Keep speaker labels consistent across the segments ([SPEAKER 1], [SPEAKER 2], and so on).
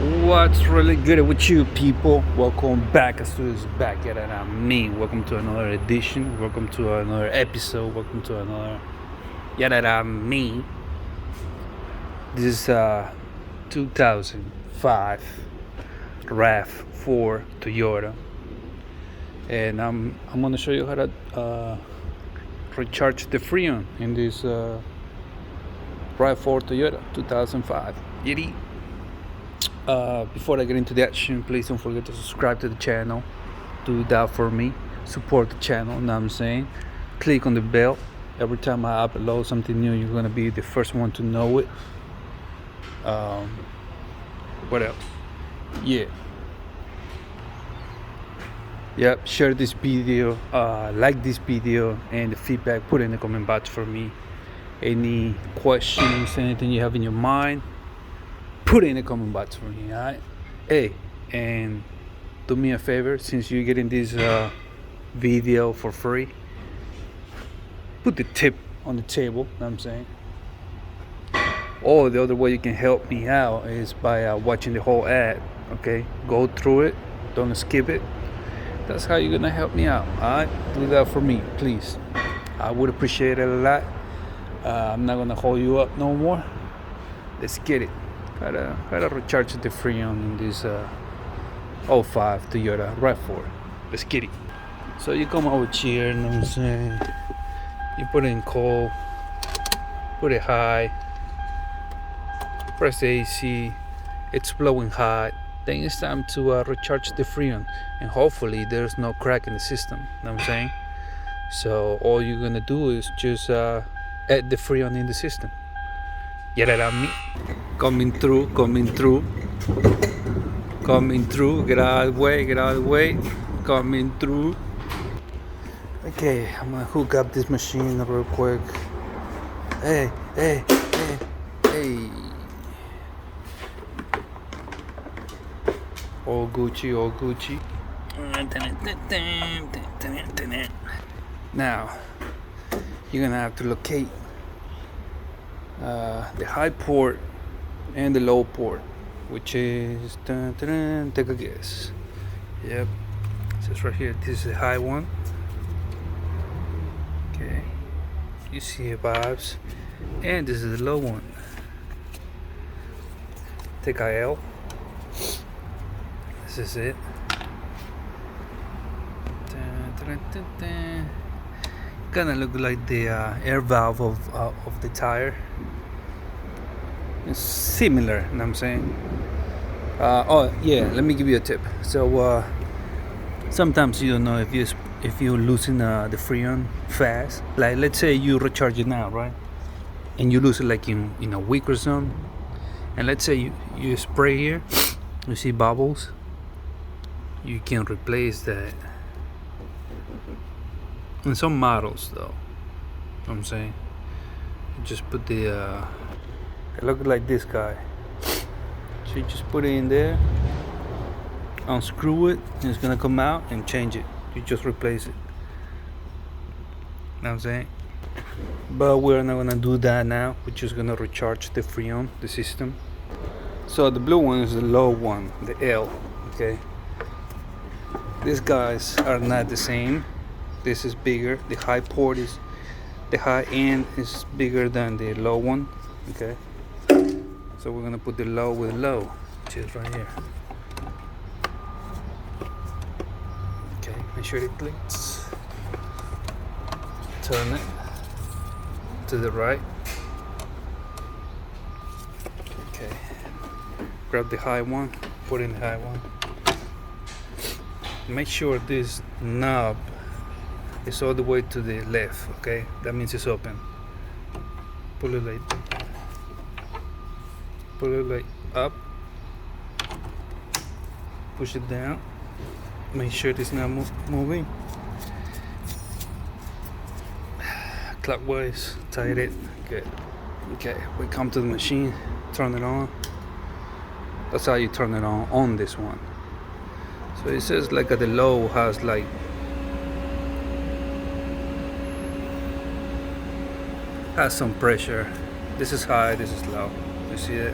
[SPEAKER 1] What's really good with you people? Welcome back. As soon as back at me. Welcome to another edition. Welcome to another episode. Welcome to another yada me. This is 2005 RAV4 Toyota, and I'm gonna show you how to recharge the Freon in this RAV4 Toyota 2005. Yiddy. Before I get into the action, please don't forget to subscribe to the channel. Do that for me. Support the channel, know what I'm saying? Click on the bell. Every time I upload something new, you're gonna be the first one to know it. What else? Yeah. Yep, share this video, like this video, and the feedback, put in the comment box for me. Any questions, anything you have in your mind, put it in the comment box for me, alright? Hey, and do me a favor, since you're getting this video for free, put the tip on the table, know what I'm saying? Or the other way you can help me out is by watching the whole ad, okay? Go through it, don't skip it. That's how you're gonna help me out, alright? Do that for me, please. I would appreciate it a lot. I'm not gonna hold you up no more. Let's get it. Gotta recharge the Freon in this 05 Toyota RAV4. Let's get it. So you come over here, you know what I'm saying? You put it in cold, put it high, press the AC, it's blowing hot. Then it's time to recharge the Freon, and hopefully there's no crack in the system, you know what I'm saying? So all you're gonna do is just add the Freon in the system. Get it on me. Coming through, get out of the way, coming through. Okay, I'm gonna hook up this machine real quick. Hey. All Gucci. Now, you're gonna have to locate the high port and the low port, which is take a guess. Yep, it says right here, this is the high one. Okay, you see the vibes, and this is the low one. Take a L. This is it. Gonna look like the air valve of the tire. It's similar, you know what I'm saying? Oh yeah, let me give you a tip. So sometimes you don't know if you're losing the Freon fast. Like let's say you recharge it now, right? And you lose it like in a week or so. And let's say you spray here, you see bubbles. You can replace that. In some models though, you know what I'm saying? You just put the it looks like this guy. So you just put it in there, unscrew it, and it's gonna come out and change it. You just replace it. Know what I'm saying? But we're not gonna do that now. We're just gonna recharge the Freon, the system. So the blue one is the low one, the L, okay? These guys are not the same. This is bigger. The high end is bigger than the low one, okay? So we're gonna put the low with low, which is right here. Okay, make sure it clicks. Turn it to the right. Okay, grab the high one, put in the high one. Make sure this knob is all the way to the left, okay? That means it's open. Pull it like up. Push it down. Make sure it's not moving. Clockwise, tight it. Good. Okay, we come to the machine, turn it on. That's how you turn it on this one. So it says like at the low has like some pressure. This is high, this is low. You see it?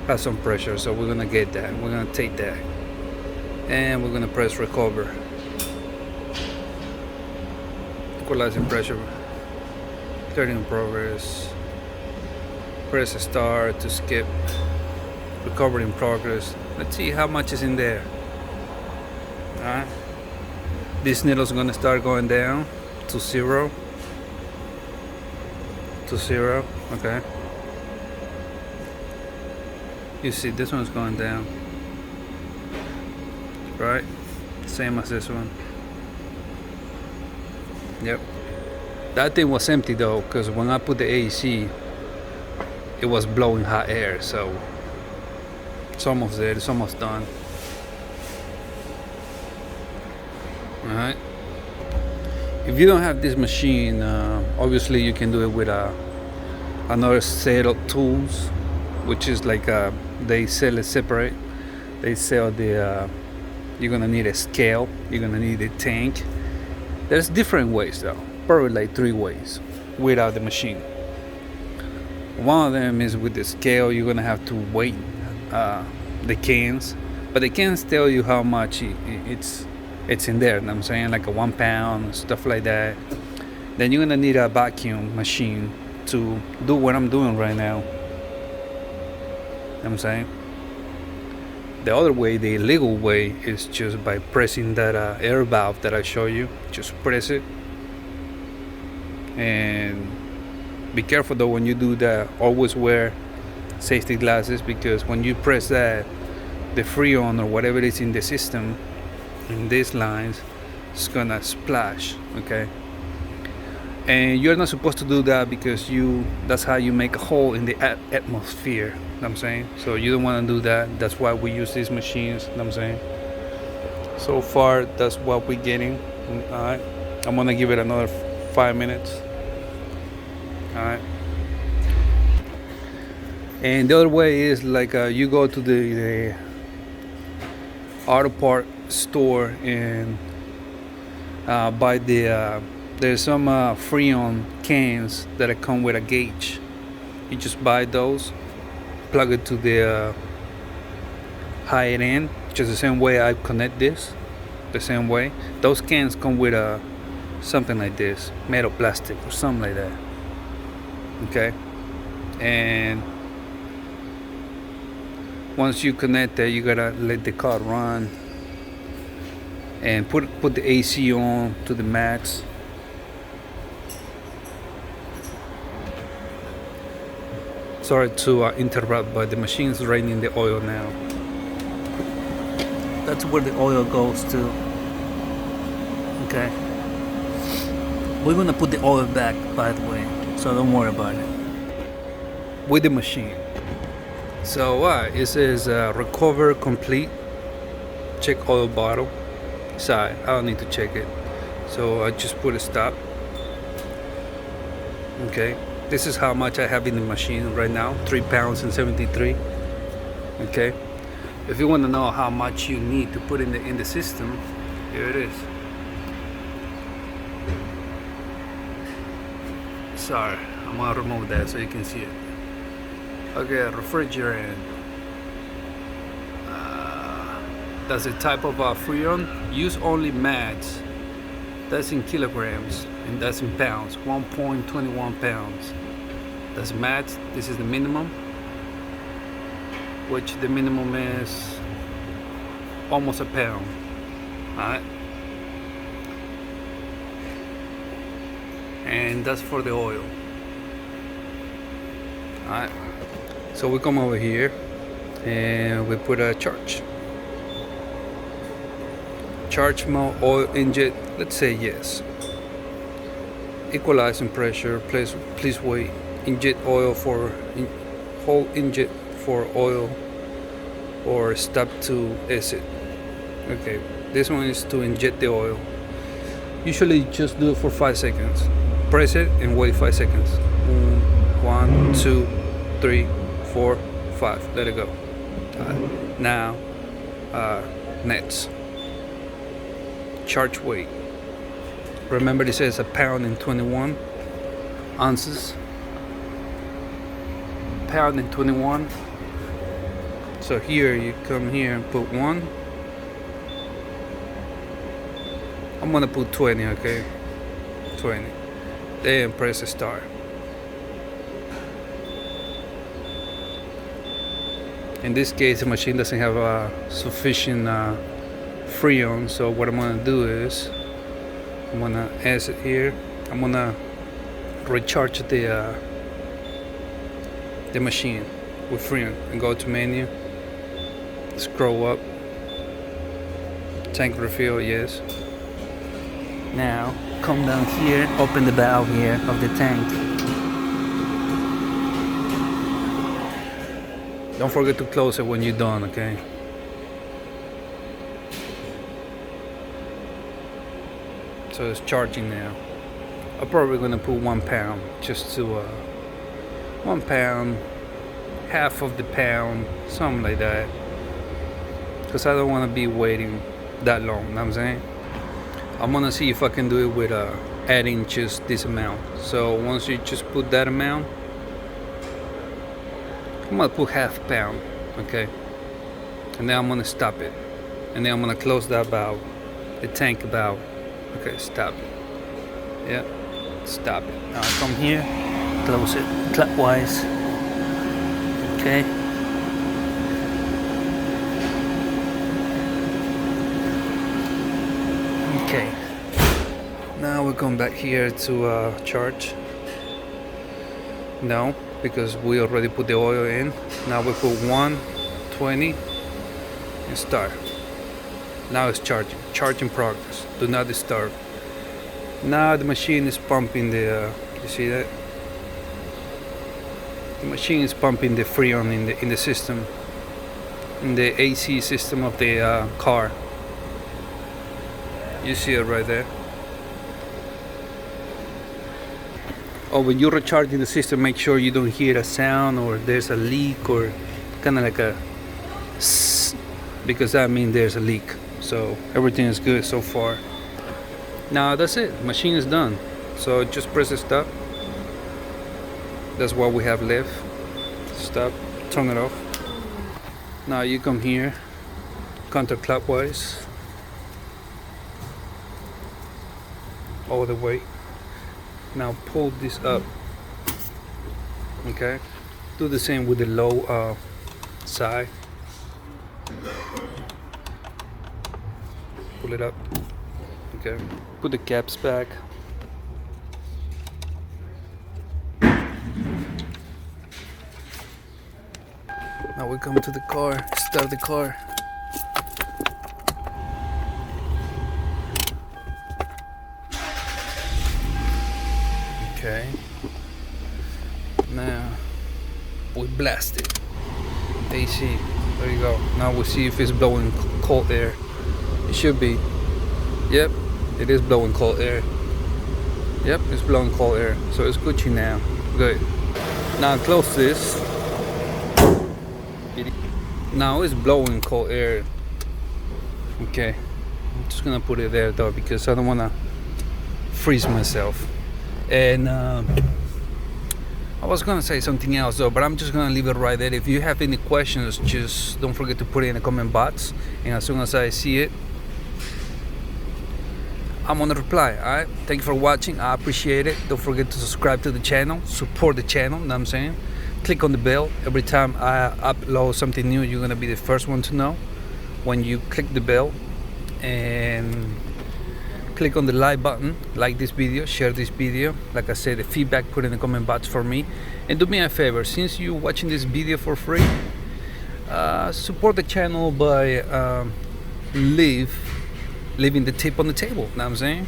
[SPEAKER 1] has some pressure, so we're gonna get that. We're gonna take that, and we're gonna press recover. Equalizing pressure. Turning in progress. Press start to skip. Recovery in progress. Let's see how much is in there. Alright. This needle's gonna start going down to 0. To 0. Okay. You see, this one's going down. Right? Same as this one. Yep. That thing was empty though, because when I put the AC, it was blowing hot air, so it's almost there, it's almost done. Alright. If you don't have this machine, obviously you can do it with another set of tools, which is like they sell it separate. They sell the you're gonna need a scale, you're gonna need a tank. There's different ways though, probably like 3 ways without the machine. One of them is with the scale. You're gonna have to weigh the cans, but the cans tell you how much it's in there. You know what I'm saying, like a 1 pound, stuff like that. Then you're gonna need a vacuum machine to do what I'm doing right now. You know what I'm saying? The other way, the illegal way, is just by pressing that air valve that I show you. Just press it, and be careful though when you do that. Always wear safety glasses, because when you press that, the Freon or whatever is in the system, in these lines, it's gonna splash. Okay, and you're not supposed to do that, because that's how you make a hole in the atmosphere. You know what I'm saying? So you don't want to do that. That's why we use these machines. You know what I'm saying? So far, that's what we're getting. Alright, I'm gonna give it another 5 minutes. Alright. And the other way is like you go to the auto part store and buy there's some Freon cans that come with a gauge. You just buy those, plug it to the high end, just the same way I connect this, the same way. Those cans come with something like this, metal plastic or something like that. Okay, and once you connect that, you gotta let the car run and put the AC on to the max. Sorry to interrupt, but the machine's draining the oil now. That's where the oil goes to. Okay, we're gonna put the oil back, by the way, so don't worry about it. With the machine. So it says recover complete. Check oil bottle. Sorry, I don't need to check it. So I just put a stop. Okay, this is how much I have in the machine right now. 3 pounds and 73. Okay, if you want to know how much you need to put in the system, here it is. Sorry, I'm gonna remove that so you can see it. Okay, refrigerant. That's a type of Freon. Use only max. That's in kilograms, and that's in pounds. 1.21 pounds. That's max. This is the minimum, which the minimum is almost a pound. Alright, and that's for the oil. Alright, so we come over here and we put a charge mode, oil inject. Let's say yes. Equalizing pressure. Please wait. Inject oil hold inject for oil, or stop to exit. Okay, this one is to inject the oil. Usually just do it for 5 seconds. Press it and wait 5 seconds. 1, 2, 3, 4, 5. Let it go. Now, nets. Charge weight. Remember, this says a pound and 21 ounces. Pound and 21. So here you come here and put 1. I'm gonna put 20, okay? 20. Then press start. In this case, the machine doesn't have sufficient Freon, so what I'm gonna do is I'm gonna exit here. I'm gonna recharge the machine with Freon and go to menu, scroll up, tank refill, yes. Now come down here, open the valve here of the tank. Don't forget to close it when you're done, okay? So it's charging now. I'm probably gonna put 1 pound, just to 1 pound, half of the pound, something like that, because I don't want to be waiting that long, you know what I'm saying? I'm gonna see if I can do it with adding just this amount. So once you just put that amount, I'm gonna put half pound, okay? And then I'm gonna stop it, and then I'm gonna close that valve, the tank valve. Okay, stop it. Yeah, stop it. Now come here, close it clockwise. Okay. Okay. Now we're going back here to charge. No, because we already put the oil in. Now we put 120 and start. Now it's charging. Charging progress. Do not disturb. Now the machine is pumping the. You see that? The machine is pumping the Freon in the system, in the AC system of the car. You see it right there. Oh, when you're recharging the system, make sure you don't hear a sound or there's a leak or kind of like a sss, because that means there's a leak. So everything is good so far. Now that's it. The machine is done. So just press the stop. That's what we have left. Stop. Turn it off. Now you come here, counterclockwise, all the way. Now pull this up. Okay. Do the same with the low side. Pull it up. Okay. Put the caps back. Now we come to the car. Start the car. Okay. Now we blast it. AC. There you go. Now we'll see if it's blowing cold air. It should be. Yep, it is blowing cold air. Yep, it's blowing cold air. So it's Gucci now. Good. Now close this. Now it's blowing cold air. Okay. I'm just gonna put it there though because I don't wanna freeze myself. And I was gonna say something else though, but I'm just gonna leave it right there. If you have any questions, just don't forget to put it in the comment box, and as soon as I see it, I'm gonna reply. Alright, thank you for watching. I appreciate it. Don't forget to subscribe to the channel, support the channel, you know what I'm saying? Click on the bell. Every time I upload something new, you're gonna be the first one to know when you click the bell. And click on the like button, like this video, share this video. Like I said, the feedback, put in the comment box for me. And do me a favor, since you're watching this video for free, support the channel by leaving the tip on the table, you know what I'm saying?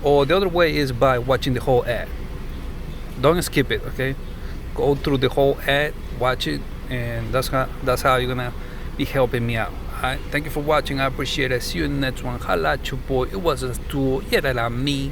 [SPEAKER 1] Or the other way is by watching the whole ad. Don't skip it, okay? Go through the whole ad, watch it, and that's how you're gonna be helping me out. Alright, thank you for watching. I appreciate it. See you in the next one. Holla at your boy. It wasn't Stu. Yeah, that me.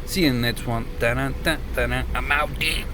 [SPEAKER 1] See you in the next one. I'm out there.